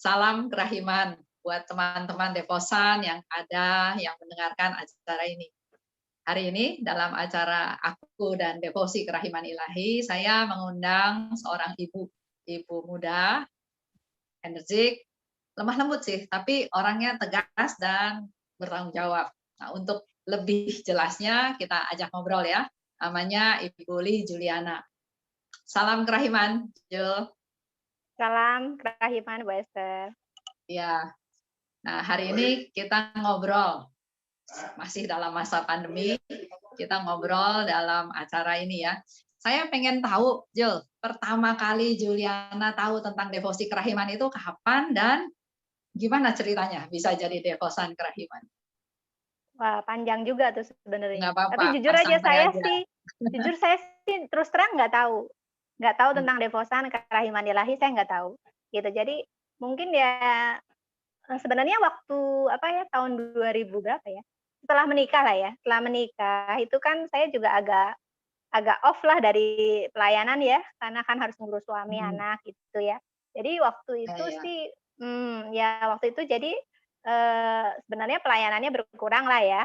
Salam kerahiman buat teman-teman Devosan yang ada yang mendengarkan acara ini. Hari ini dalam acara Aku dan Devosi Kerahiman Ilahi, saya mengundang seorang ibu muda, energik, lemah lembut sih, tapi orangnya tegas dan bertanggung jawab. Nah, untuk lebih jelasnya kita ajak ngobrol ya. Namanya Ibu Li Juliana. Salam kerahiman, Jul. Salam kerahiman, Bu Esther. Ya. Nah, hari ini kita ngobrol masih dalam masa pandemi, kita ngobrol dalam acara ini ya. Saya pengen tahu, Jul, pertama kali Juliana tahu tentang devosi kerahiman itu kapan dan gimana ceritanya bisa jadi devosan kerahiman? Wah, panjang juga tuh Nggak sebenarnya. apa-apa, Tapi jujur aja santai aja. jujur saya sih terus terang nggak tahu Hmm, tentang devosan kerahiman ilahi, saya nggak tahu. Gitu. Jadi mungkin ya sebenarnya waktu apa ya tahun 2000 berapa ya? Setelah menikah lah ya. Setelah menikah itu kan saya juga agak agak off lah dari pelayanan ya, karena kan harus ngurus suami, hmm, anak gitu ya. Jadi waktu ya, itu ya, sih, ya waktu itu jadi, sebenarnya pelayanannya berkurang lah ya,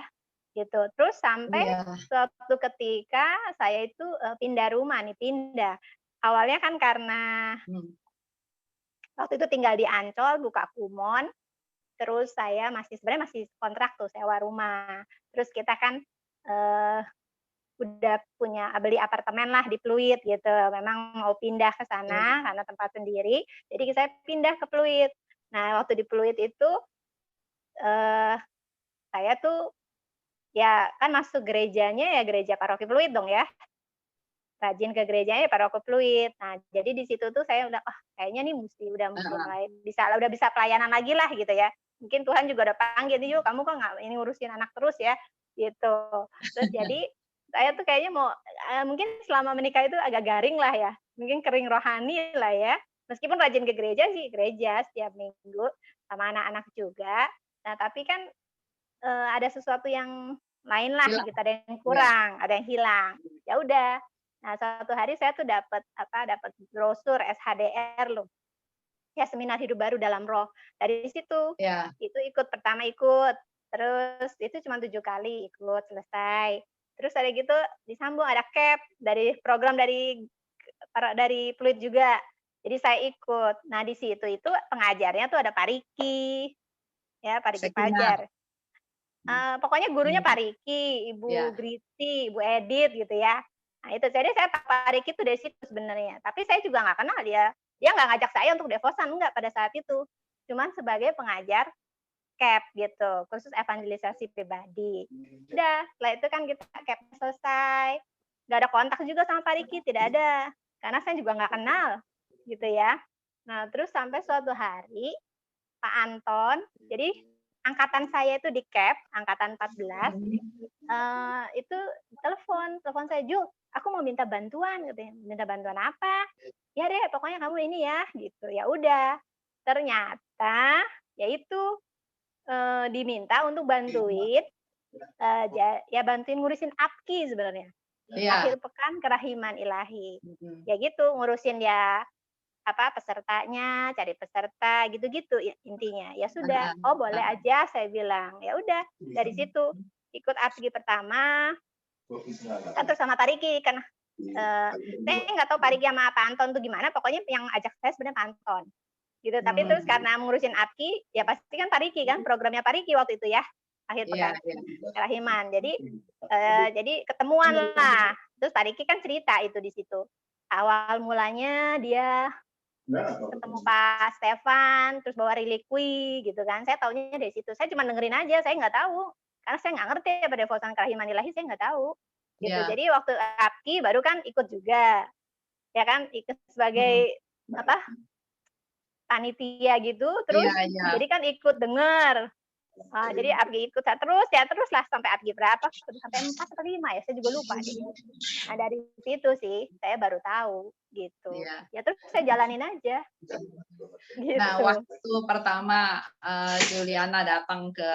gitu. Terus sampai iya, suatu ketika saya itu, pindah rumah nih, pindah. Awalnya kan karena hmm, waktu itu tinggal di Ancol, buka Kumon, terus saya sebenarnya masih kontrak tuh sewa rumah. Terus kita kan, eee udah beli apartemen lah di Pluit gitu, memang mau pindah ke iya, sana karena tempat sendiri, jadi saya pindah ke Pluit. Nah, waktu di Pluit itu, eee, saya tuh ya kan masuk gerejanya ya gereja paroki Pluit dong ya, rajin ke gerejanya ya paroki Pluit. Nah, jadi di situ tuh saya udah, "Ah, kayaknya nih udah heeh, udah bisa pelayanan lagi lah," gitu ya. Mungkin Tuhan juga udah panggil, "Nih, yuk kamu kok nggak ini ngurusin anak terus ya," gitu. Terus jadi saya tuh kayaknya mau mungkin selama menikah itu agak garing lah ya, mungkin kering rohani lah ya. Meskipun rajin ke gereja sih, gereja setiap minggu sama anak-anak juga. Nah, tapi kan, ada sesuatu yang lain lah hilang, gitu, ada yang ya, kurang, ada yang hilang. Ya udah, nah suatu hari saya tuh dapat brosur SHDR loh, ya Seminar Hidup Baru Dalam Roh. Dari situ, ya, itu pertama ikut, terus itu cuma 7 kali ikut, selesai. Terus ada gitu disambung ada CAP dari Pluit juga. Jadi saya ikut. Nah di situ itu pengajarnya tuh ada Pak Riki, ya Pak Riki Sekina, Fajar. Pokoknya gurunya hmm, Pak Riki, Ibu ya, Griti, Ibu Edit gitu ya. Nah itu, jadi saya tahu Pak Riki itu dari situ sebenarnya, tapi saya juga nggak kenal dia. Dia nggak ngajak saya untuk devosan, enggak pada saat itu. Cuman sebagai pengajar CAP gitu, khusus evangelisasi pribadi. Udah, setelah itu kan kita CAP selesai, nggak ada kontak juga sama Pak Riki, tidak ada. Karena saya juga nggak kenal, gitu ya. Nah, terus sampai suatu hari Pak Anton, jadi angkatan saya itu di CAP, angkatan 14, itu telepon saya, "Ju, aku mau minta bantuan," katanya. "Minta bantuan apa?" "Ya deh, pokoknya kamu ini ya," gitu. Ya udah, ternyata ya itu, diminta untuk bantuin, bantuin ngurusin APKI sebenarnya, iya, akhir pekan kerahiman ilahi. mhm, Ya gitu, ngurusin ya pesertanya, cari peserta, gitu-gitu intinya. Ya sudah, heeh, "Oh boleh heeh, aja," saya bilang. Ya udah, dari situ ikut APGI pertama, kan terus sama Pak Riki kan, saya nggak tahu Pak Riki sama Pak Anton tuh gimana, pokoknya yang ajak saya sebenarnya Pak Anton, gitu. Tapi terus hmm, karena ngurusin APGI, ya pasti kan Pak Riki kan, programnya Pak Riki waktu itu ya, akhir iya, pekan iya, kerahiman. Jadi ketemuan lah, terus Pak Riki kan cerita itu di situ. Awal mulanya dia ketemu Pak Stefan, terus bawa relikwi gitu kan, saya taunya dari situ. Saya cuma dengerin aja, saya nggak tahu, karena saya nggak ngerti apa devosan kerahiman ilahi, saya nggak tahu, gitu. iya, Jadi waktu APKI baru kan ikut juga, ya kan, ikut mhm, sebagai apa, panitia gitu, iya, terus iya, jadi kan ikut denger. Jadi APKI ikut ya terus lah sampai APKI berapa, sampai 4 atau 5 ya, saya juga lupa deh. Nah dari situ sih, saya baru tahu, gitu. iya. Ya terus saya jalanin aja, Nah, gitu. waktu pertama, Juliana datang ke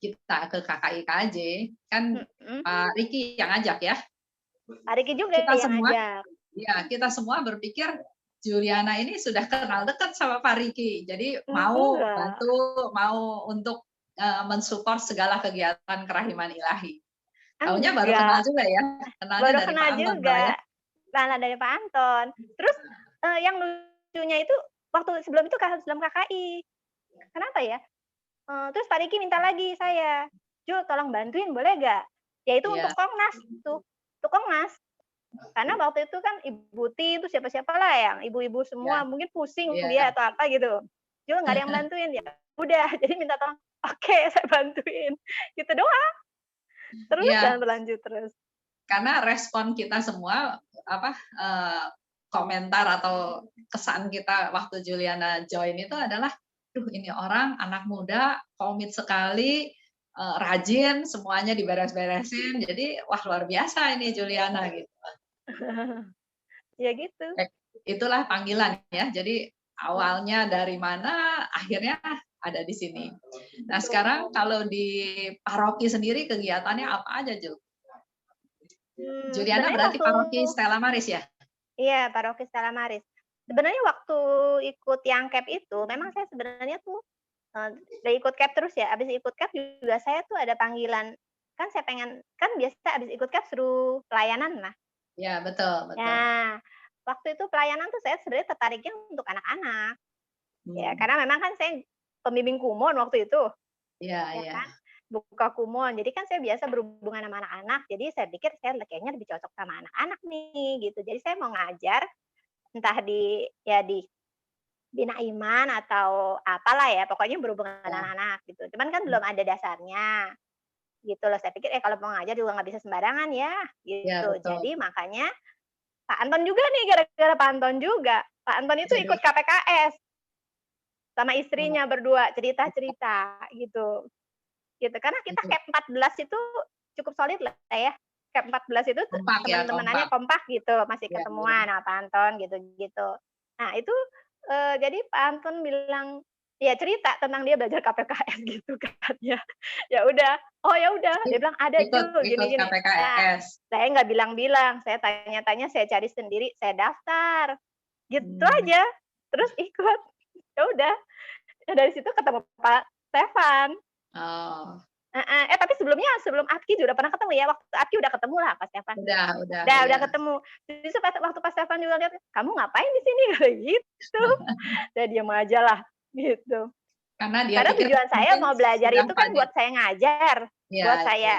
kita, ke KKIKJ, kan Mhm. Pak Riki yang ngajak ya? Pak Riki juga Kita yang semua ngajak. ya, kita semua berpikir, Juliana ini sudah kenal dekat sama Pak Riki, jadi mau Enggak, bantu, mau untuk mensupport segala kegiatan Kerahiman Ilahi. Taunya baru enggak, kenal juga ya, kenalnya baru dari Pak kenal Anton malah ya. juga, malah dari Pak Anton. Terus, yang lucunya itu waktu sebelum itu sebelum KKI, kenapa ya, terus Pak Riki minta lagi saya, "Jul tolong bantuin boleh nggak?" Ya itu untuk Iya, Komnas tuh, untuk Komnas. Karena waktu itu kan Ibu Ti itu siapa-siapalah yang ibu-ibu iya, semua mungkin pusing iya. dia atau apa gitu. "Jul nggak ada yang bantuin," ya udah jadi minta tolong, "Oke saya bantuin." Gitu doang, terus Iya, dan berlanjut terus. karena respon kita semua apa, komentar atau kesan kita waktu Juliana join itu adalah, "Duh ini orang anak muda, komit sekali, rajin, semuanya diberes-beresin, jadi wah luar biasa ini Juliana," gitu. Ya gitu. Eh, itulah panggilan ya, jadi awalnya dari mana, akhirnya ada di sini. Nah sekarang Betul. kalau di paroki sendiri kegiatannya apa aja, Juliana Sebenarnya berarti waktu paroki Stella Maris ya? iya, Paroki Stella Maris. Sebenarnya waktu ikut yang CAP itu memang saya sebenarnya tuh, udah ikut CAP terus ya, habis ikut CAP juga saya tuh ada panggilan, kan saya pengen kan biasa habis ikut CAP suruh pelayanan lah. Ya, betul betul. Nah, waktu itu pelayanan tuh saya sebenarnya tertariknya untuk anak-anak, ya Hmm. karena memang kan saya pembimbing kumon waktu itu, Iya ya iya. kan, buka kumon. Jadi kan saya biasa berhubungan sama anak-anak, jadi saya pikir saya kayaknya lebih cocok sama anak-anak nih, gitu. Jadi saya mau ngajar, entah di ya di Bina Iman atau apalah ya, pokoknya berhubungan Ya, dengan anak-anak gitu. Cuman kan belum ada dasarnya, gitu loh. Saya pikir, kalau mau ngajar juga nggak bisa sembarangan ya, ya gitu. betul. Jadi makanya Pak Anton juga nih, gara-gara Pak Anton juga. Pak Anton itu Jadi ikut KPKS sama oh, istrinya berdua, cerita-cerita gitu. Gitu, karena kita itu KEP 14 itu cukup solid lah ya. KEP 14 itu kompak ya, teman-temanannya kompak. kompak gitu, masih Ya ya. ketemuan sama Pak Anton gitu-gitu. Nah itu, jadi Pak Anton bilang ya cerita tentang dia belajar KPKS gitu kan ya. Ya udah, "Oh ya udah," dia bilang, "Ada Ikut Jul ikut gini-gini." Nah, KPKS. saya nggak bilang-bilang, saya tanya-tanya, saya cari sendiri, saya daftar, gitu Hmm. aja. Terus ikut, ya udah, dari situ ketemu Pak Stefan. Oh, Heeh, tapi sebelum Atki juga udah pernah ketemu ya, waktu Atki udah ketemu lah Pak Stefan. udah, Udah iya. ketemu. Justru waktu Pak Stefan juga lihat, "Kamu ngapain di sini?" Kayak gitu. Saya diem aja lah, gitu. Karena dia Karena pikir tujuan saya mungkin mau belajar sudah itu kan banyak buat saya ngajar, buat ya ya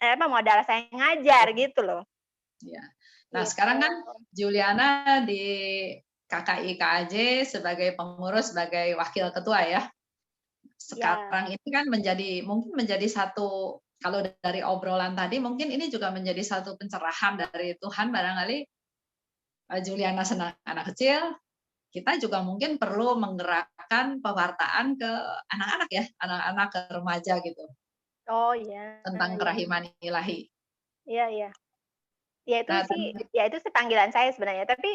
saya modal saya ngajar ya. gitu loh, Ya. Nah, gitu. sekarang kan Juliana di KKI KAJ sebagai pengurus, sebagai wakil ketua ya. Ya, Sekarang ini kan mungkin menjadi satu, kalau dari obrolan tadi mungkin ini juga menjadi satu pencerahan dari Tuhan barangkali, Juliana senang anak kecil, kita juga mungkin perlu menggerakkan pewartaan ke anak-anak ya, anak-anak ke remaja gitu, oh iya tentang iya, kerahiman ilahi. iya iya. Ya itu Nah, sih ya itu sih panggilan saya sebenarnya, tapi,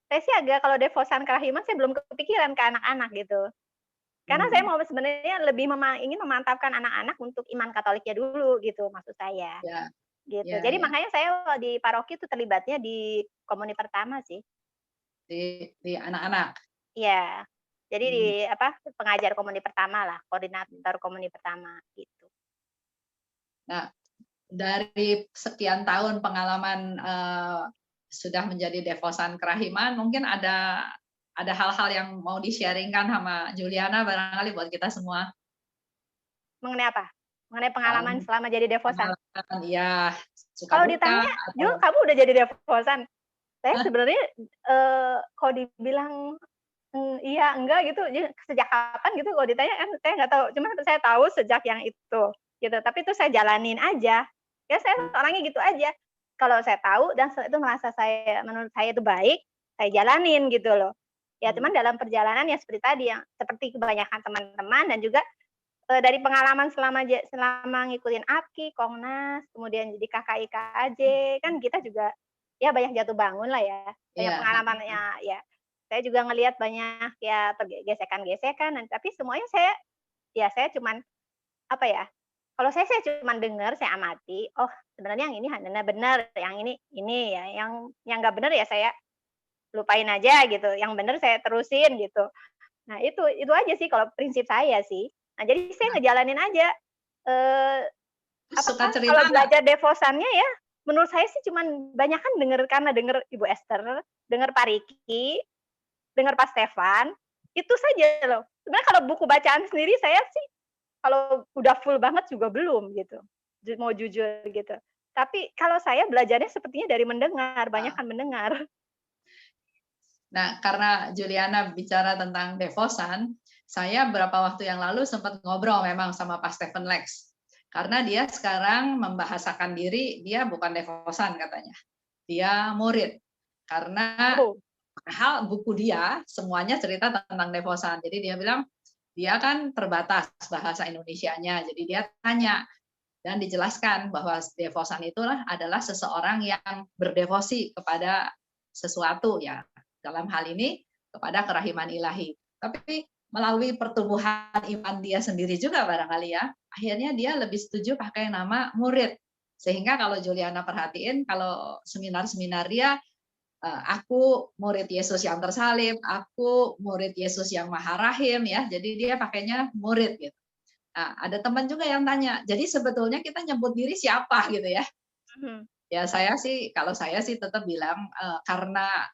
saya sih agak kalau devosan kerahiman saya belum kepikiran ke anak-anak gitu. Karena saya hmm, mau sebenarnya lebih ingin memantapkan anak-anak untuk iman Katoliknya dulu gitu maksud saya, ya, gitu. ya, Jadi ya, makanya saya di paroki itu terlibatnya di komuni pertama sih. di anak-anak. Iya. Jadi di Hmm. apa, pengajar komuni pertama lah, koordinator komuni pertama gitu. Nah, dari sekian tahun pengalaman, sudah menjadi devosan kerahiman, mungkin ada hal-hal yang mau di-sharing-kan sama Juliana barangkali buat kita semua? Mengenai apa? Mengenai pengalaman Mmm, selama jadi devosan? pengalaman iya, suka Kalau duka ditanya, atau "Jul kamu udah jadi devosan?" Saya sebenarnya, kalau dibilang iya, enggak gitu, sejak kapan gitu kalau ditanya kan saya nggak tahu, cuma saya tahu sejak yang itu, gitu. Tapi itu saya jalanin aja. Ya saya orangnya gitu aja. Kalau saya tahu dan itu merasa menurut saya itu baik, saya jalanin gitu loh. Ya mmm, cuman dalam perjalanan ya seperti tadi yang seperti kebanyakan teman-teman dan juga, dari pengalaman selama ngikutin APKI, Kongnas, kemudian jadi KKI KAJ, kan kita juga ya banyak jatuh bangun lah ya, banyak iya, pengalamannya ya. Saya juga ngelihat banyak ya gesekan-gesekan tapi semuanya saya cuman, apa ya, kalau saya cuman dengar, saya amati, oh sebenarnya yang ini benar, yang ini ya, yang nggak benar ya saya lupain aja gitu, yang bener saya terusin gitu. Nah itu aja sih kalau prinsip saya sih. Nah jadi saya Nah, ngejalanin aja, eee, terus apa, suka cerita kalau nggak? belajar devosannya ya, menurut saya sih cuman banyakan denger karena denger Ibu Esther, denger Pak Riki, denger Pak Stefan, itu saja loh. Sebenarnya kalau buku bacaan sendiri saya sih kalau udah full banget juga belum gitu, mau jujur gitu. Tapi kalau saya belajarnya sepertinya dari mendengar, Nah, banyakan mendengar. nah, karena Juliana bicara tentang devosan, saya beberapa waktu yang lalu sempat ngobrol memang sama Pak Stephen Lex. Karena dia sekarang membahasakan diri, dia bukan devosan katanya. Dia murid. Karena Oh, hal buku dia semuanya cerita tentang devosan. Jadi dia bilang dia kan terbatas bahasa Indonesianya. Jadi dia tanya dan dijelaskan bahwa devosan itulah adalah seseorang yang berdevosi kepada sesuatu ya. Dalam hal ini kepada kerahiman ilahi. Tapi melalui pertumbuhan iman dia sendiri juga barangkali ya, akhirnya dia lebih setuju pakai nama murid. Sehingga kalau Juliana perhatiin, kalau seminar-seminar dia, aku murid Yesus yang tersalib, aku murid Yesus yang Maha Rahim ya, jadi dia pakainya murid gitu. Nah, ada teman juga yang tanya, jadi sebetulnya kita nyebut diri siapa gitu ya? mhm, Ya saya sih, kalau saya sih tetap bilang karena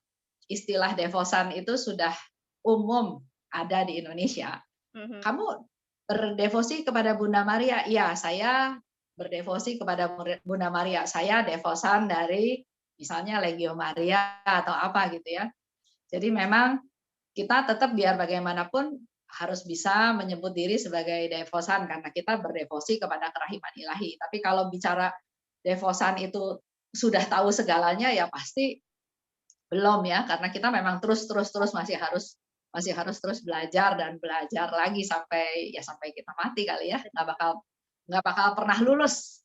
istilah devosan itu sudah umum ada di Indonesia. mhm. Kamu berdevosi kepada Bunda Maria? Iya, saya berdevosi kepada Bunda Maria. Saya devosan dari misalnya Legio Maria atau apa gitu ya. Jadi memang kita tetap biar bagaimanapun harus bisa menyebut diri sebagai devosan karena kita berdevosi kepada kerahiman ilahi. Tapi kalau bicara devosan itu sudah tahu segalanya ya pasti belum ya, karena kita memang terus masih harus terus belajar dan belajar lagi sampai ya sampai kita mati kali ya, nggak bakal pernah lulus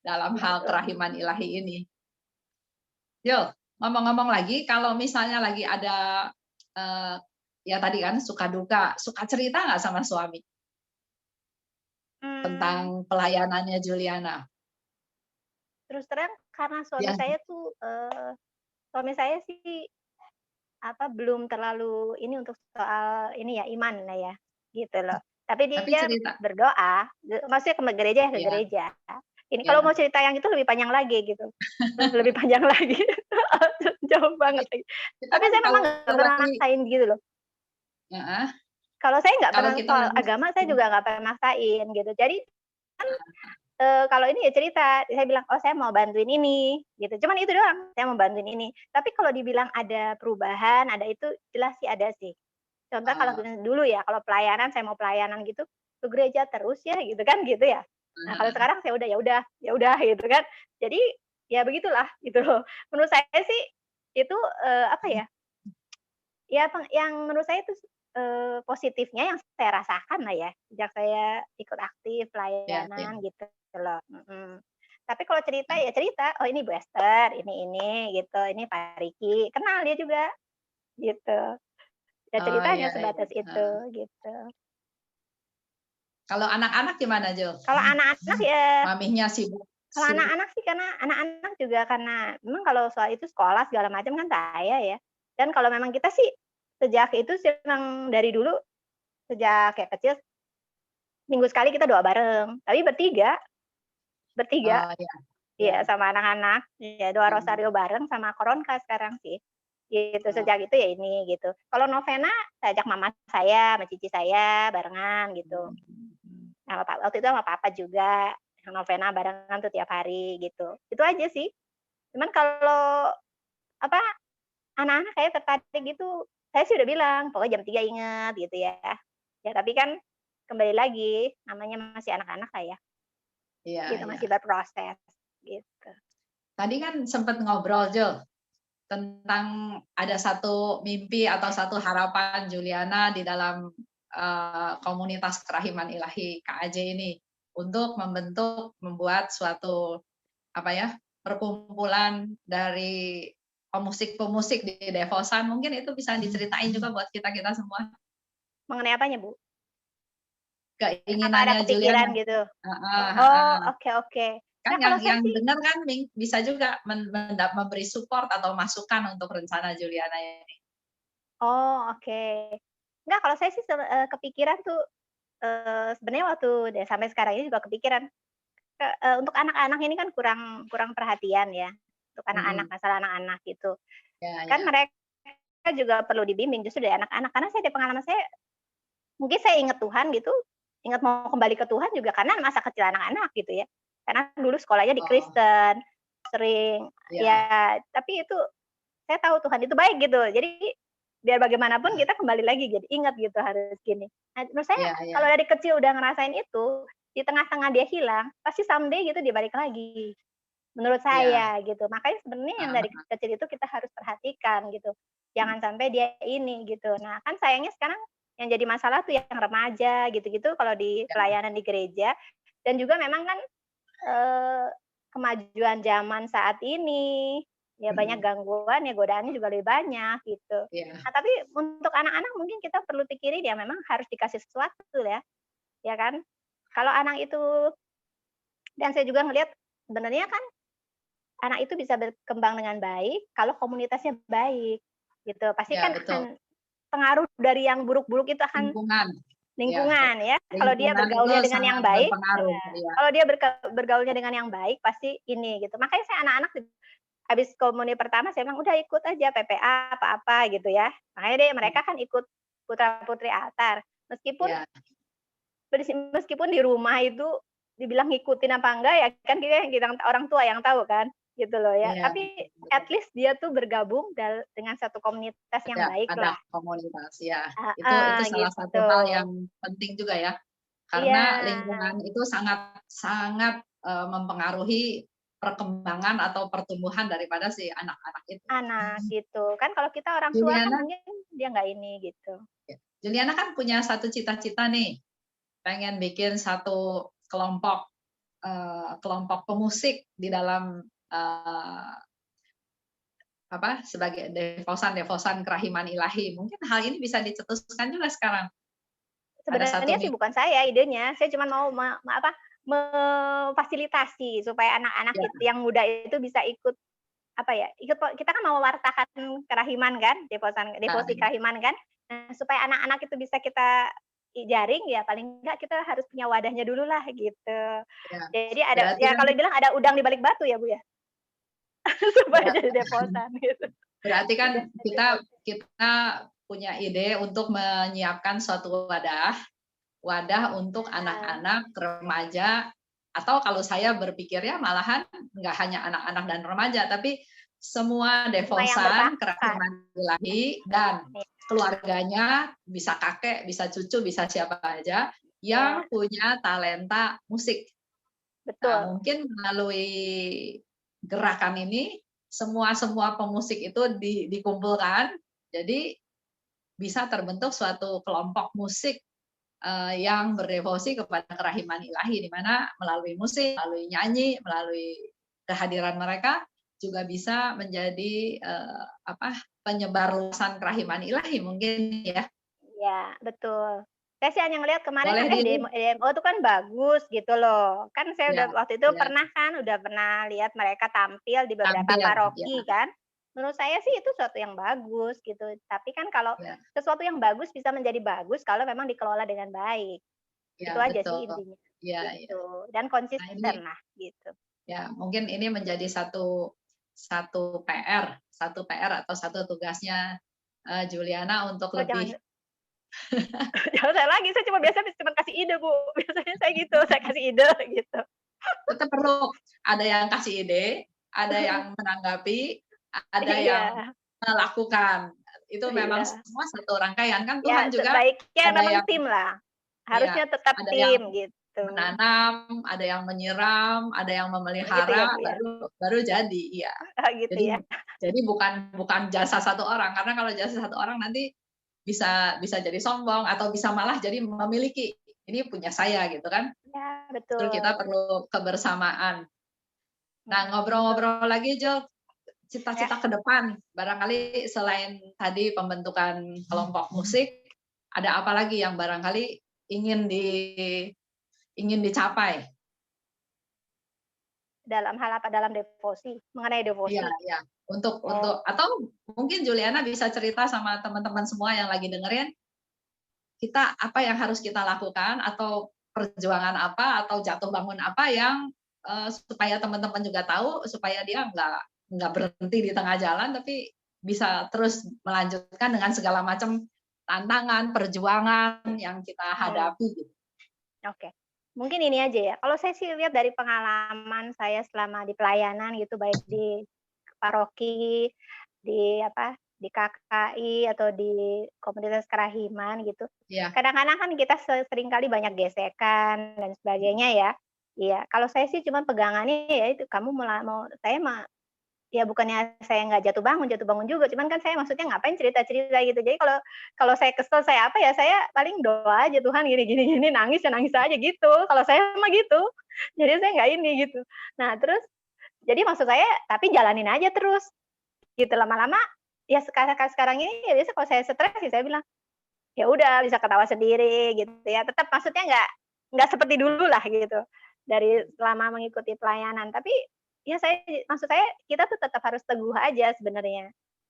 dalam hal Betul. kerahiman ilahi ini. Yo, ngomong-ngomong lagi, kalau misalnya lagi ada eh, ya tadi kan suka duka, suka cerita nggak sama suami Mmm, tentang pelayanannya Juliana? terus terang karena Ya, suami saya sih, apa, belum terlalu ini untuk soal ini ya, iman lah ya, gitu loh. Tapi tapi dia cerita, berdoa, maksudnya ke gereja ya ke ya, gereja. Ini kalau ya. mau cerita yang itu lebih panjang lagi gitu, lebih panjang lagi, jauh banget lagi. Kita Tapi kan saya memang kalau nggak pernah lagi, maksain gitu loh. ya, Kalau saya nggak kalau pernah kita soal lagi, agama saya juga nggak pernah maksain gitu. Jadi kalau ini ya cerita, saya bilang, "Oh saya mau bantuin ini," gitu. Cuman itu doang, saya mau bantuin ini. Tapi kalau dibilang ada perubahan, ada itu, jelas sih ada sih. Contoh kalau uh, dulu ya, kalau pelayanan, saya mau pelayanan gitu, ke gereja terus ya gitu kan, gitu ya. Nah kalau sekarang saya udah, ya udah ya udah gitu kan. Jadi, ya begitulah gitu loh. Menurut saya sih itu, apa ya, ya yang menurut saya itu, positifnya yang saya rasakan lah ya, sejak saya ikut aktif ya, ya. pelayanan gitu loh, mhm. Tapi kalau cerita ya cerita, "Oh ini Bu Esther, ini," gitu, "ini Pak Riki," kenal dia juga, gitu. Ya Oh ceritanya iya, iya. sebatas itu, gitu. Kalau anak-anak gimana, Jo? Kalau anak-anak ya Maminya sibuk kalau sibuk anak-anak sih karena anak-anak juga karena memang kalau soal itu sekolah segala macam kan saya ya. Dan kalau memang kita sih sejak itu sih memang dari dulu, sejak kayak kecil minggu sekali kita doa bareng, tapi bertiga bertiga, oh ya, iya ya. sama anak-anak, iya doa rosario Mhm. bareng sama koronka sekarang sih, gitu. Oh, Sejak itu ya ini gitu. Kalau novena saya ajak mama saya sama cici saya barengan gitu, mhm. sama waktu itu sama papa juga, yang novena barengan tuh tiap hari gitu. Itu aja sih. Cuman kalau apa, anak-anak kayak tertarik gitu, saya sih udah bilang, "Pokoknya jam 3 inget," gitu ya. Ya tapi kan kembali lagi, namanya masih anak-anak lah ya. Iya, Gitu, iya. masih berproses, gitu. Tadi kan sempat ngobrol, Jo, tentang ada satu mimpi atau satu harapan Juliana di dalam komunitas kerahiman ilahi KAJ ini untuk membuat suatu apa ya perkumpulan dari pemusik-pemusik di Devosan. Mungkin itu bisa diceritain juga buat kita kita semua Mengenai apanya, Bu? Apa ada keinginannya Juliana. kepikiran gitu? Heeh, Oh, heeh. oke oke. Kan Nah, kalau saya yang sih dengar kan bisa juga memberi support atau masukan untuk rencana Juliana ini. oh, oke. Enggak, kalau saya sih kepikiran tuh, sebenarnya waktu sampai sekarang ini juga kepikiran, untuk anak-anak ini kan kurang kurang perhatian ya, untuk anak-anak, Mhm. masalah anak-anak gitu. Ya, Kan ya. mereka juga perlu dibimbing justru dari anak-anak, karena saya dari pengalaman saya, mungkin saya ingat Tuhan gitu, ingat mau kembali ke Tuhan juga karena masa kecil anak-anak gitu ya. Karena dulu sekolahnya di Oh, Kristen, sering ya. ya tapi itu saya tahu Tuhan itu baik gitu. Jadi biar bagaimanapun kita kembali lagi jadi ingat gitu harus gini. Nah, menurut saya Iya, iya. kalau dari kecil udah ngerasain itu, di tengah-tengah dia hilang, pasti someday gitu dia balik lagi. Menurut Iya. saya gitu. Makanya sebenarnya yang dari Heeh, kecil itu kita harus perhatikan gitu. Jangan sampai dia ini gitu. Nah, kan sayangnya sekarang yang jadi masalah tuh yang remaja gitu-gitu kalau di ya. pelayanan di gereja dan juga memang kan eee, kemajuan zaman saat ini, ya banyak Mhm. gangguan, ya godaannya juga lebih banyak gitu. Iya. Nah, tapi untuk anak-anak mungkin kita perlu pikirin ya memang harus dikasih sesuatu ya kan? Kalau anak itu dan saya juga ngelihat sebenarnya kan anak itu bisa berkembang dengan baik kalau komunitasnya baik, gitu. Pasti Ya, kan betul. akan pengaruh dari yang buruk-buruk itu akan Lingkungan. Ya, lingkungan ya. Kalau dia lingkungan itu bergaulnya dengan yang sangat baik berpengaruh. Iya. kalau dia bergaulnya dengan yang baik pasti ini gitu. Makanya saya anak-anak habis komuni pertama saya bilang, "Udah ikut aja PPA apa-apa," gitu ya. Makanya deh mereka Mhm. kan ikut putra-putri altar. Meskipun Iya. meskipun di rumah itu dibilang ngikutin apa enggak ya kan kita orang tua yang tahu kan, gitu loh ya. Iya, Tapi betul, at betul. least dia tuh bergabung dengan satu komunitas yang baik Ada lah. komunitas, ya. Itu Heeh, salah satu gitu. hal yang penting juga ya, Iya, karena lingkungan itu sangat sangat, mempengaruhi perkembangan atau pertumbuhan daripada si anak-anak itu. anak gitu. Kan kalau kita orang tua kan Juliana mungkin dia nggak ini gitu. Juliana kan punya satu cita-cita nih, pengen bikin satu kelompok, kelompok pemusik di dalam, sebagai devosan-devosan kerahiman ilahi. Mungkin hal ini bisa dicetuskan juga sekarang. Ada satu Sebenarnya sih bukan saya idenya, saya cuma mau memfasilitasi supaya anak-anak ya, yang muda itu bisa ikut apa ya, kita kan mau mewartakan kerahiman kan, devosi nah, kerahiman kan. Nah, supaya anak-anak itu bisa kita jaring, ya paling enggak kita harus punya wadahnya dulu lah gitu. ya. Jadi ada Berarti ya kan kalau dibilang ada udang di balik batu ya, Bu, ya? Supaya ber jadi deposan gitu. berarti kan Udah kita kita punya ide untuk menyiapkan suatu wadah wadah untuk nah, anak-anak, remaja, atau kalau saya berpikirnya malahan nggak hanya anak-anak dan remaja, tapi semua semua yang devosan berbakat. kerahiman ilahi dan Iya, keluarganya, bisa kakek, bisa cucu, bisa siapa aja, iya, yang punya talenta musik. Nah, betul. mungkin melalui gerakan ini, semua pemusik itu dikumpulkan, jadi bisa terbentuk suatu kelompok musik yang berdevosi kepada kerahiman ilahi, di mana melalui musik, melalui nyanyi, melalui kehadiran mereka juga bisa menjadi penyebar luasan kerahiman ilahi mungkin ya. Iya, betul. Saya sih hanya ngelihat kemarin Boleh kan, di DMO itu kan bagus gitu loh. Kan saya ya, udah waktu itu ya, udah pernah lihat mereka tampil di beberapa tampil ya, paroki kan. Menurut saya sih itu suatu yang bagus gitu. Tapi kan kalau ya, sesuatu yang bagus bisa menjadi bagus kalau memang dikelola dengan baik. ya, Itu aja sih betul. intinya, Ya, ya. gitu. Dan Nah, ini konsisten lah gitu. ya mungkin ini menjadi satu satu PR, satu PR atau satu tugasnya Juliana untuk Oh jangan lebih jangan saya lagi, saya cuma kasih ide, Bu. Biasanya saya gitu, saya kasih ide gitu. tetap perlu ada yang kasih ide, ada yang menanggapi, ada yang Iya, melakukan. Itu memang iya. semua satu rangkaian, kan Ya, Tuhan juga sebaiknya ada memang yang tim lah, ya, harusnya tetap ada yang tim gitu. menanam, ada yang menyiram, ada yang Oh gitu ya, memelihara, Bu, ya? baru baru jadi, iya. Oh gitu Jadi ya? jadi bukan bukan jasa satu orang, karena kalau jasa satu orang nanti bisa bisa jadi sombong atau bisa malah jadi memiliki, "Ini punya saya," gitu kan. Ya Justru kita betul, perlu kebersamaan. Nah, betul. ngobrol-ngobrol lagi, Jo, Ya, cita-cita ke depan, barangkali selain tadi pembentukan kelompok musik, ada apa lagi yang barangkali ingin dicapai? dalam hal apa? Dalam devosi, mengenai Iya, devosi? iya. Untuk Oh, atau mungkin Juliana bisa cerita sama teman-teman semua yang lagi dengerin, kita apa yang harus kita lakukan atau perjuangan apa atau jatuh bangun apa yang supaya teman-teman juga tahu supaya dia nggak berhenti di tengah jalan tapi bisa terus melanjutkan dengan segala macam tantangan, perjuangan yang kita hmm, hadapi gitu. oke. Mungkin ini aja ya, kalau saya sih lihat dari pengalaman saya selama di pelayanan gitu, baik di paroki, di apa, di KKI atau di komunitas kerahiman gitu. Iya. Kadang-kadang kan kita seringkali banyak gesekan dan sebagainya ya. Iya, kalau saya sih cuman pegangannya ya itu, kamu mau saya mah ya bukannya saya nggak jatuh bangun juga, cuman kan saya maksudnya ngapain cerita-cerita gitu. Jadi kalau kalau saya kesel, saya apa ya, saya paling doa aja, "Tuhan gini gini gini," nangis ya nangis aja gitu. Kalau saya mah gitu. Jadi saya nggak ini gitu. Nah terus jadi maksud saya tapi jalanin aja terus gitu, lama-lama ya sekarang ini ya biasa kalau saya stres ya saya bilang, "Ya udah bisa ketawa sendiri," gitu ya. Tetap maksudnya nggak seperti dulu lah gitu, dari selama mengikuti pelayanan. Tapi ya maksud saya kita tuh tetap harus teguh aja sebenarnya.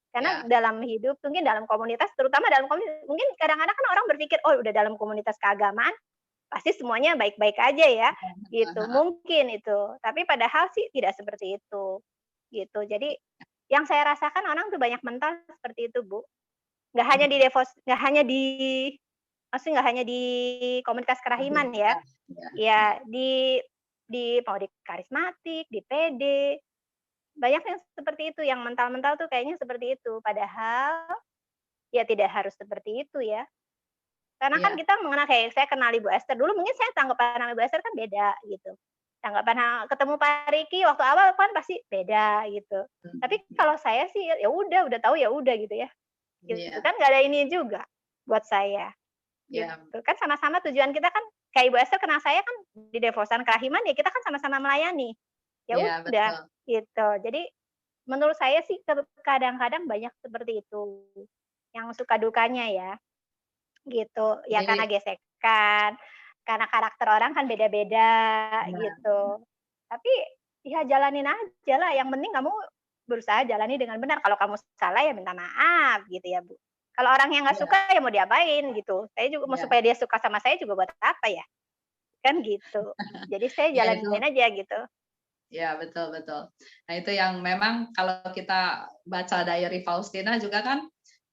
Karena Ya. dalam hidup mungkin dalam komunitas, terutama dalam komunitas mungkin kadang-kadang kan orang berpikir, "Oh udah dalam komunitas keagamaan, pasti semuanya baik-baik aja ya," gitu. Mungkin itu, tapi padahal sih tidak seperti itu, gitu. Jadi yang saya rasakan orang tuh banyak mental seperti itu, Bu. Nggak hanya di maksudnya nggak hanya di komunitas kerahiman ya, Ya, ya, ya ya. mau di karismatik, di PD, banyak yang seperti itu, yang mental-mental tuh kayaknya seperti itu. Padahal ya tidak harus seperti itu ya. Karena kan Iya. kita mengenal kayak saya kenal Ibu Esther, dulu mungkin saya tanggapan sama Ibu Esther kan beda gitu. Tanggapan ketemu Pak Riki waktu awal kan pasti beda gitu. Tapi kalau saya sih ya udah tahu ya udah gitu ya. Gitu Iya, kan nggak ada ini juga buat saya, iya, gitu. Kan sama-sama tujuan kita kan kayak Ibu Esther kenal saya kan di Devosan Kerahiman ya kita kan sama-sama melayani. Ya iya, udah, betul. gitu. Jadi menurut saya sih kadang-kadang banyak seperti itu, yang suka dukanya ya, gitu. Ya karena Jadi gesekan, karena karakter orang kan beda-beda benar. gitu. Tapi ya jalanin aja lah, yang penting kamu berusaha jalani dengan benar, kalau kamu salah ya minta maaf gitu ya, Bu. Kalau orang yang nggak Iya, suka ya mau diapain gitu, saya juga mau iya. supaya dia suka sama saya juga buat apa ya, kan gitu. Jadi saya Iya itu. jalanin aja gitu. Ya, betul, betul. Nah, itu yang memang kalau kita baca diary Faustina juga kan,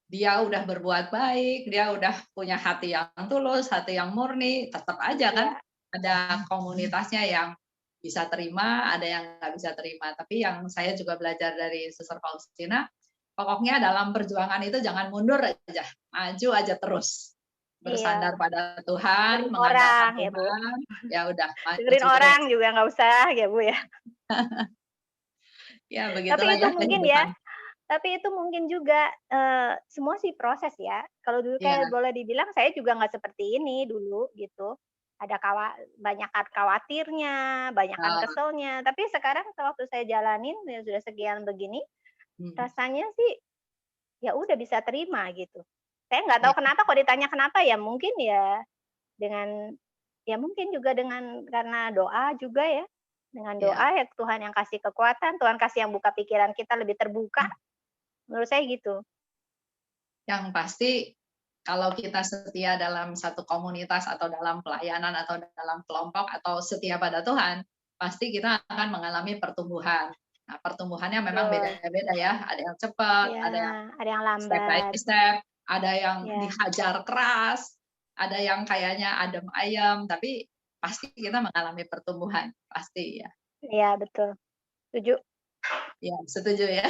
dia udah berbuat baik, dia udah punya hati yang tulus, hati yang murni, tetap aja kan Iya, ada komunitasnya yang bisa terima, ada yang nggak bisa terima. Tapi yang saya juga belajar dari Suster Faustina, pokoknya dalam perjuangan itu jangan mundur aja, maju aja terus. Bersandar iya, pada Tuhan, dengerin mengandalkan orang ya, Bu. Tuhan, ya udah Dengerin maju terus. orang juga nggak usah ya, Bu, ya. Ya begitulah Tapi itu ya mungkin ya, kehidupan. tapi itu mungkin juga, semua sih proses ya. Kalau dulu Iya, kayak boleh dibilang saya juga nggak seperti ini dulu gitu. Ada banyakan khawatirnya, banyakan eee, keselnya, tapi sekarang waktu saya jalanin ya sudah sekian begini, mhm, rasanya sih ya udah bisa terima gitu. Saya nggak tahu iya, kenapa kalau ditanya kenapa ya mungkin ya dengan ya mungkin juga dengan karena doa juga ya. Dengan iya. doa ya Tuhan yang kasih kekuatan, Tuhan kasih yang buka pikiran kita lebih terbuka, menurut saya gitu. Yang pasti kalau kita setia dalam satu komunitas atau dalam pelayanan atau dalam kelompok atau setia pada Tuhan, pasti kita akan mengalami pertumbuhan. Nah, pertumbuhannya memang Betul. beda-beda ya, ada yang cepat, Iya, ada yang ada yang step by lambat. step, ada yang Iya, dihajar keras, ada yang kayaknya adem ayem, tapi pasti kita mengalami pertumbuhan, pasti ya. iya betul. Setuju. Ya, setuju ya?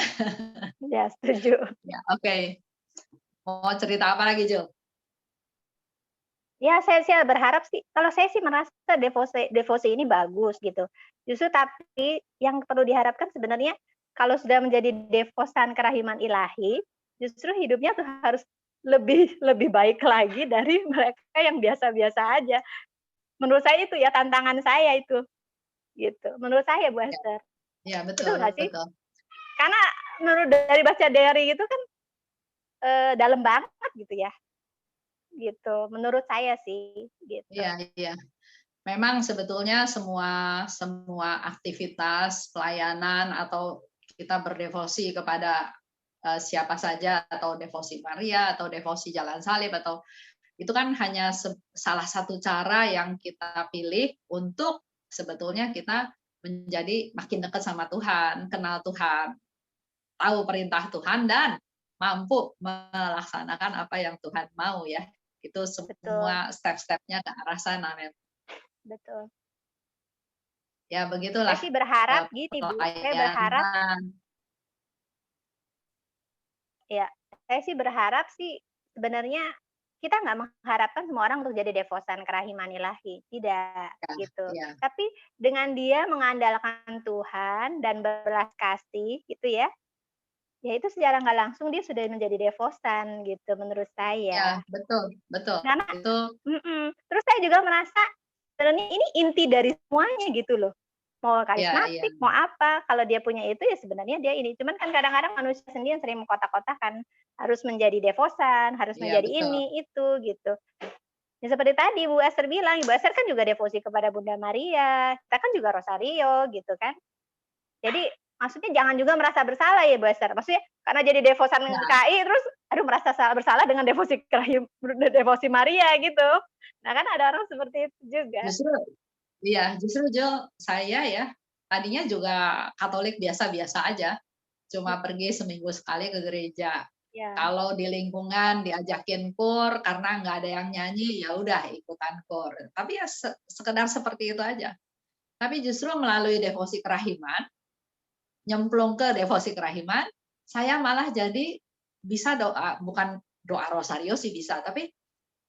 Iya setuju. Ya, oke. Mau cerita apa lagi, Jo? Ya saya sih berharap sih kalau saya sih merasa devosi devosi ini bagus gitu. Justru tapi yang perlu diharapkan sebenarnya kalau sudah menjadi devosan kerahiman ilahi, justru hidupnya tuh harus lebih lebih baik lagi dari mereka yang biasa-biasa aja. Menurut saya itu ya tantangan saya itu, gitu. Menurut saya Bu Ya, Esther. ya betul, Betul nggak sih? betul. Karena menurut dari baca diary itu kan, dalam banget gitu ya, gitu. Menurut saya sih, gitu. Iya, iya. Memang sebetulnya semua semua aktivitas pelayanan atau kita berdevosi kepada, siapa saja atau devosi Maria atau devosi Jalan Salib atau itu kan hanya salah satu cara yang kita pilih untuk sebetulnya kita menjadi makin dekat sama Tuhan, kenal Tuhan, tahu perintah Tuhan dan mampu melaksanakan apa yang Tuhan mau ya. Itu Betul, semua step-stepnya ke arah sana betul. ya Saya begitulah, sih berharap gini Bu, saya berharap pelayanan. ya, saya sih berharap sih sebenarnya kita nggak mengharapkan semua orang untuk jadi devosan kerahiman ilahi, tidak, Ya, gitu. iya, Tapi dengan dia mengandalkan Tuhan dan berbelas kasih gitu ya, ya itu secara nggak langsung dia sudah menjadi devosan gitu menurut iya, saya. betul betul. Karena Itu terus saya juga merasa sebenarnya ini inti dari semuanya gitu loh. Mau iya iya karismatik, mau apa, kalau dia punya itu ya sebenarnya dia ini. Cuman kan kadang-kadang manusia sendiri yang sering mengkotak-kotakan, harus menjadi devosan, harus iya menjadi betul. ini, itu, gitu. Ya seperti tadi Bu Esther bilang, Ibu Esther kan juga devosi kepada Bunda Maria, kita kan juga rosario gitu kan. Jadi maksudnya jangan juga merasa bersalah ya Bu Esther, maksudnya karena jadi devosan Nah, KI terus, aduh merasa bersalah dengan devosi Maria gitu. Nah kan ada orang seperti itu juga. justru iya, justru saya ya, tadinya juga Katolik biasa-biasa aja, cuma pergi seminggu sekali ke gereja. Iya, Kalau di lingkungan diajakin kur karena nggak ada yang nyanyi, ya udah ikutan kur. Tapi ya sekedar seperti itu aja. Tapi justru melalui devosi kerahiman, nyemplung ke devosi kerahiman, saya malah jadi bisa doa, bukan doa rosario sih bisa, tapi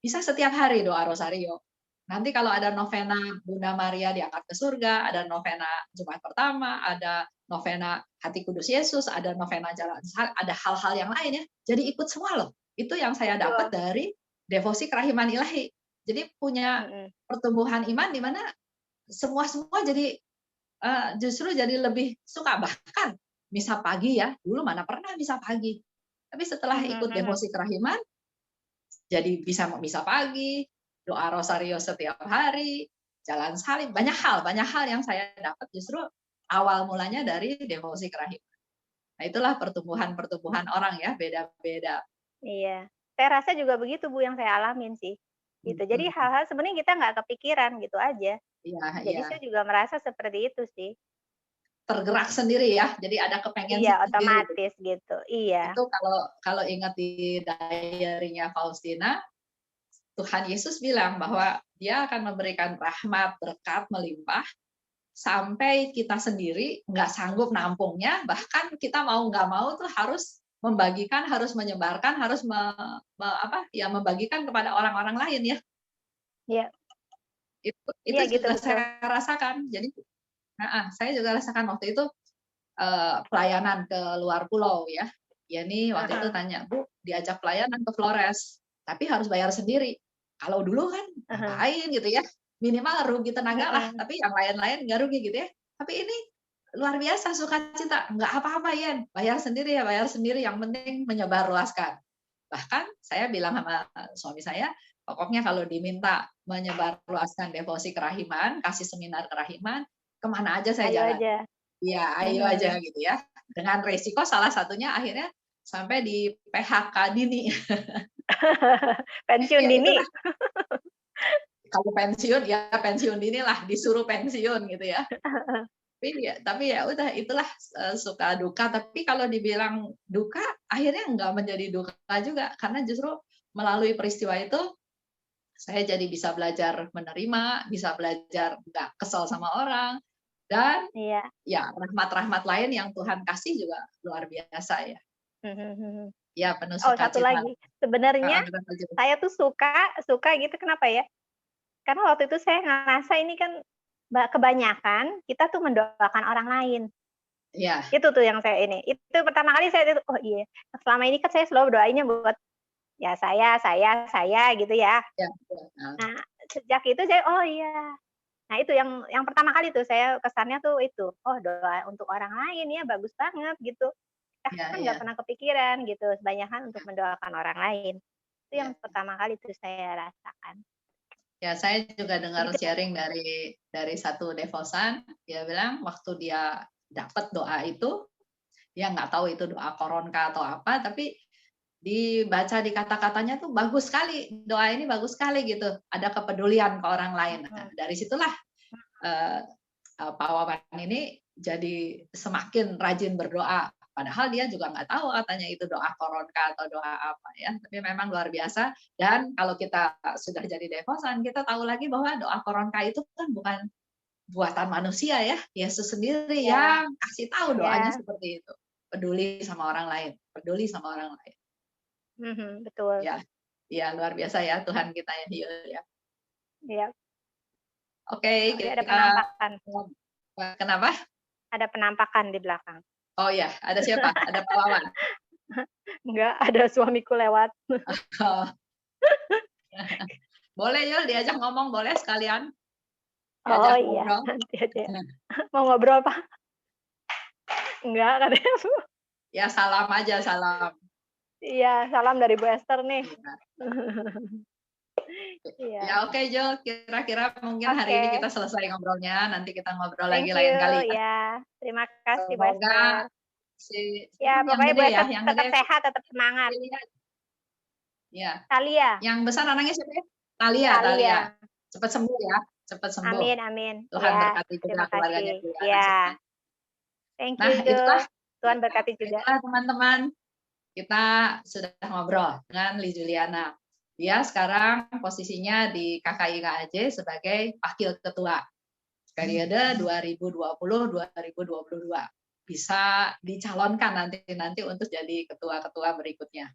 bisa setiap hari doa rosario. Nanti kalau ada novena Bunda Maria diangkat ke surga, ada novena Jumat Pertama, ada novena Hati Kudus Yesus, ada novena Jalan Salib, ada hal-hal yang lain ya. Jadi ikut semua loh. Itu yang saya dapat betul. dari devosi kerahiman ilahi. Jadi punya Mhm. pertumbuhan iman di mana semua jadi justru jadi lebih suka. Bahkan misa pagi ya, dulu mana pernah misa pagi. Tapi setelah Mhm ikut mhm. devosi kerahiman, jadi bisa misa pagi, doa rosario setiap hari, jalan salib, banyak hal yang saya dapat justru awal mulanya dari devosi kerahiman. Nah, itulah pertumbuhan-pertumbuhan orang ya, beda-beda. Iya. Saya rasa juga begitu Bu yang saya alamin sih, gitu. Jadi Mhm. hal-hal sebenarnya kita nggak kepikiran gitu aja. Iya Jadi iya. saya juga merasa seperti itu sih. Tergerak sendiri ya, jadi ada kepengen Iya, sendiri. otomatis gitu. Iya. Itu kalau kalau ingat di diary-nya Faustina, Tuhan Yesus bilang bahwa Dia akan memberikan rahmat, berkat melimpah sampai kita sendiri nggak sanggup nampungnya, bahkan kita mau nggak mau tuh harus membagikan, harus menyebarkan, harus ya membagikan kepada orang-orang lain ya. Iya. Itu Iya gitu, juga betul. saya rasakan. Jadi saya juga rasakan waktu itu, pelayanan ke luar pulau ya. Ya nih waktu itu Heeh, tanya, "Bu, diajak pelayanan ke Flores, tapi harus bayar sendiri." Kalau dulu kan heeh, ngapain gitu ya, minimal rugi tenaga lah, mhm. tapi yang lain-lain nggak rugi gitu ya. Tapi ini luar biasa sukacita, nggak apa-apa Yen, bayar sendiri ya bayar sendiri, yang penting menyebarluaskan. Bahkan saya bilang sama suami saya, pokoknya kalau diminta menyebarluaskan devosi kerahiman, kasih seminar kerahiman, kemana aja saya Ayo jalan. aja. Iya, ayo aja Mhm. gitu ya. Dengan resiko salah satunya akhirnya sampai di PHK dini. Pensiun Ya dini. itulah, kalau pensiun ya pensiun dini lah, disuruh pensiun gitu ya. Tapi ya udah itulah, suka duka, tapi kalau dibilang duka, akhirnya nggak menjadi duka juga, karena justru melalui peristiwa itu, saya jadi bisa belajar menerima, bisa belajar nggak kesel sama orang, dan Iya. ya rahmat-rahmat lain yang Tuhan kasih juga luar biasa ya. Mhm mhm. Ya penuh Oh, satu sukacita. lagi, sebenarnya Heeh, kenapa gitu? saya tuh suka suka gitu kenapa ya, karena waktu itu saya ngerasa ini kan kebanyakan kita tuh mendoakan orang lain. Iya Itu tuh yang saya ini, itu pertama kali saya itu, "Oh iya, selama ini kan saya selalu doainnya buat, ya saya," gitu ya. iya iya, heeh. Nah, sejak itu saya, "Oh iya." Nah itu yang pertama kali tuh saya kesannya tuh itu, "Oh doa untuk orang lain ya bagus banget," gitu. Kita Iya kan iya, nggak pernah kepikiran gitu, kebanyakan untuk mendoakan orang lain. Itu yang iya. pertama kali tuh saya rasakan. Ya, saya juga dengar Jadi kita sharing dari satu devosan, dia bilang waktu dia dapat doa itu, dia nggak tahu itu doa koronka atau apa, tapi dibaca di kata-katanya tuh bagus sekali, doa ini bagus sekali gitu, ada kepedulian ke orang lain. Nah, mhm, dari situlah eh, Pak Wawan ini jadi semakin rajin berdoa. Padahal dia juga nggak tahu katanya itu doa koronka atau doa apa ya. Tapi memang luar biasa. Dan kalau kita sudah jadi devosan, kita tahu lagi bahwa doa koronka itu kan bukan buatan manusia ya. Yesus sendiri iya yang kasih tahu doanya iya, seperti itu. Peduli sama orang lain, peduli sama orang lain. betul, Ya, ya luar biasa ya Tuhan kita ya. Ya. iya. Oke, Sorry ada kita penampakan kenapa? ada penampakan di belakang. Oh ya, ada siapa? Ada Pak Wawan. Enggak, ada suamiku lewat. Oh, boleh Yul diajak ngomong boleh sekalian Oh diajak iya, ngobrol. nanti aja ya. Mau ngobrol, Pak? Enggak katanya. Ya salam aja salam. Iya, salam dari Bu Esther nih. Iya. Ya Iya, oke Jul, kira-kira mungkin hari ini oke. kita selesai ngobrolnya, nanti kita ngobrol lagi Thank lain you, kali ya. ya. Terima kasih Bu Semoga Esther. siapa Ya, yang pokoknya Bu gede ya, Esther yang tetap gede sehat, tetap semangat. Talia. Ya, Talia, yang besar anaknya siapa ya? Talia, Talia. Talia. Cepat sembuh ya, cepat sembuh. Amin amin. Tuhan Ya, berkati juga terima keluarganya kasih. Juliana Ya, semuanya. thank Nah, you, itulah Tuhan berkati juga. itulah teman-teman. Kita sudah ngobrol dengan Li Juliana. Dia sekarang posisinya di KKI KAJ sebagai wakil ketua periode 2020-2022. Bisa dicalonkan nanti untuk jadi ketua-ketua berikutnya.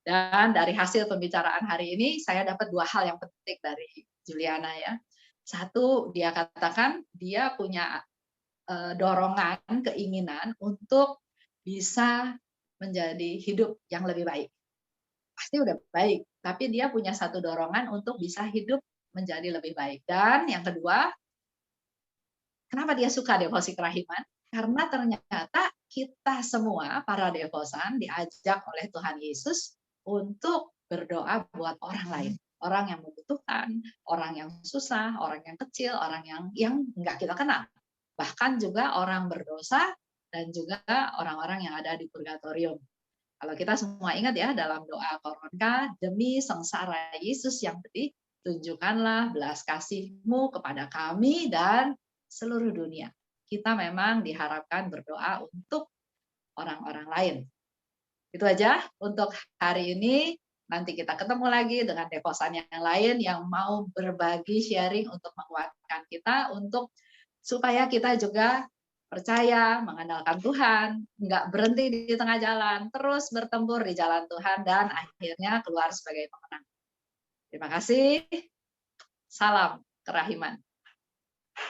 Dan dari hasil pembicaraan hari ini, saya dapat dua hal yang penting dari Juliana ya. Satu, dia katakan dia punya dorongan, keinginan untuk bisa menjadi hidup yang lebih baik. Pasti udah baik, tapi dia punya satu dorongan untuk bisa hidup menjadi lebih baik. Dan yang kedua, kenapa dia suka devosi kerahiman? Karena ternyata kita semua, para devosan, diajak oleh Tuhan Yesus untuk berdoa buat orang lain. Orang yang membutuhkan, orang yang susah, orang yang kecil, orang yang nggak kita kenal. Bahkan juga orang berdosa dan juga orang-orang yang ada di purgatorium. Kalau kita semua ingat ya dalam doa koronka, demi sengsara Yesus yang pedih, tunjukkanlah belas kasih-Mu kepada kami dan seluruh dunia. Kita memang diharapkan berdoa untuk orang-orang lain. Itu aja untuk hari ini. Nanti kita ketemu lagi dengan devosan yang lain yang mau berbagi sharing untuk menguatkan kita untuk supaya kita juga percaya, mengandalkan Tuhan, nggak berhenti di tengah jalan, terus bertempur di jalan Tuhan, dan akhirnya keluar sebagai pemenang. Terima kasih. Salam kerahiman.